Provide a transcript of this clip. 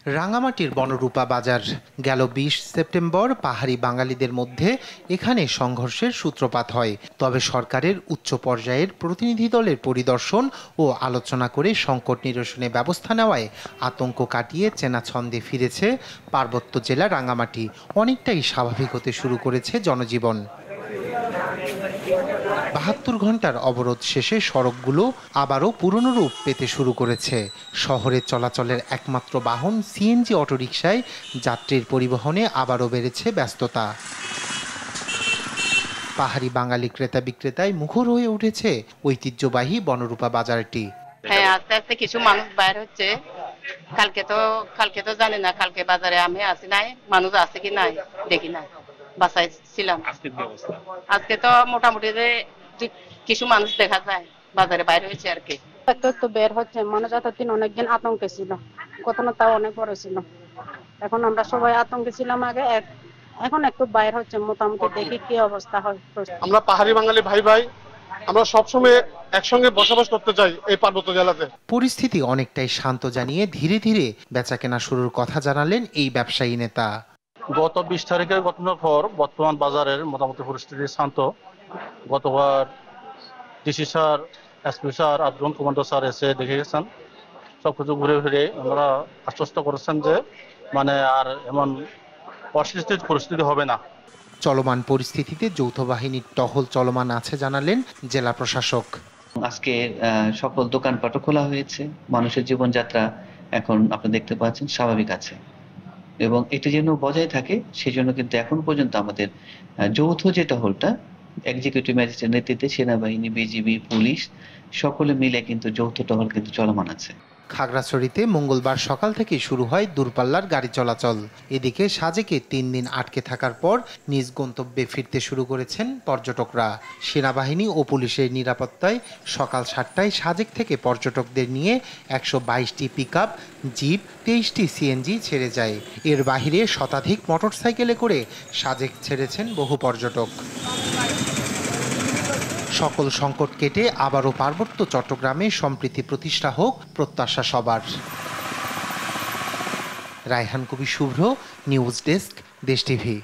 রাঙামাটির বনরূপা বাজার গেল ২০ সেপ্টেম্বর পাহাড়ি বাঙালিদের মধ্যে এখানে সংঘর্ষের সূত্রপাত হয়। তবে সরকারের উচ্চ পর্যায়ের প্রতিনিধি দলের পরিদর্শন ও আলোচনা করে সংকট নিরসনে ব্যবস্থা নেওয়ায় আতঙ্ক কাটিয়ে চেনা ছন্দে ফিরেছে পার্বত্য জেলা রাঙামাটি। অনেকটাই স্বাভাবিক হতে শুরু করেছে জনজীবন। ৭২ ঘন্টার অবরোধ শেষে সড়কগুলো আবারও পুরনো রূপ পেতে শুরু করেছে। শহরে চলাচলের একমাত্র বাহন সিএনজি অটোরিকশায় যাত্রীর পরিবহনে আবারও বেড়েছে ব্যস্ততা। পাহাড়ি বাঙালি ক্রেতা বিক্রেতায় মুখর হয়ে উঠেছে ঐতিহ্যবাহী বনরূপা বাজারটি। হ্যাঁ, আস্তে আস্তে কিছু মানুষ বাইর হচ্ছে। কালকে তো জানি না, কালকে বাজারে আমি আসি নাই, মানুষ আছে কি নাই দেখি না, বাসায় ছিলাম। আজকে তো মোটামুটি কিছু মানুষ দেখা যায় বাজারে বাইরে হয়েছে আর কি। একটু বের হচ্ছে মানুষ, এতদিন অনেকদিন আতঙ্কে ছিল, ঘটনাটাও অনেক বড় ছিল। এখন আমরা সবাই আতঙ্কে ছিলাম আগে, এখন একটু বাইর হচ্ছে, মোটামুটি দেখি কি অবস্থা হয়। আমরা পাহাড়ি বাঙালি ভাই ভাই, আমরা সবসময় একসঙ্গে বসবাস করতে চাই এই পার্বত্য জেলাতে। পরিস্থিতি অনেকটাই শান্ত জানিয়ে ধীরে ধীরে বেচাকেনা শুরুর কথা জানালেন এই ব্যবসায়ী নেতা। গত ২০ তারিখের ঘটনার পর বর্তমান বাজারের মোটামুটি পরিস্থিতি শান্ত। গতবার ডিসি স্যার, এসপি স্যার, আদ্রন কমান্ডার স্যার এসে দেখে গেছেন, সবকিছু ঘুরে ফিরে আমরা আশ্বস্ত করেছেন যে আর এমন অস্থিতির পরিস্থিতি হবে না। চলমান পরিস্থিতিতে যৌথ বাহিনীর টহল চলমান আছে জানালেন জেলা প্রশাসক। আজকে সকল দোকানপাটও খোলা হয়েছে, মানুষের জীবনযাত্রা এখন আপনারা দেখতে পাচ্ছেন স্বাভাবিক আছে এবং এটা যেন বজায় থাকে সেজন্য কিন্তু এখন পর্যন্ত আমাদের যৌথ যে টহলটা এক্সিকিউটিভ ম্যাজিস্ট্রেটের নেতৃত্বে সেনাবাহিনী, বিজিবি, পুলিশ সকলে মিলে কিন্তু যৌথ টহল কিন্তু চলমান আছে। খাগড়াছড়িতে মঙ্গলবার সকাল থেকে শুরু হয় দূরপাল্লার গাড়ি চলাচল। এদিকে সাজেকে ৩ দিন আটকে থাকার পর নিজ গন্তব্যে ফিরতে শুরু করেছেন পর্যটকরা। সেনাবাহিনী ও পুলিশের নিরাপত্তায় সকাল ৭টায় সাজেক থেকে পর্যটকদের নিয়ে ১২২টি পিকআপ, জিপ, ২৩টি সিএনজি ছেড়ে যায়। এর বাহিরে শতাধিক মোটরসাইকেলে করে সাজেক ছেড়েছেন বহু পর্যটক। সকল সংকট কেটে আবারও পার্বত্য চট্টগ্রামে সম্প্রীতি প্রতিষ্ঠা হোক প্রত্যাশা সবার। রায়হান কবি শুভ্র, নিউজ ডেস্ক, দেশ টিভি।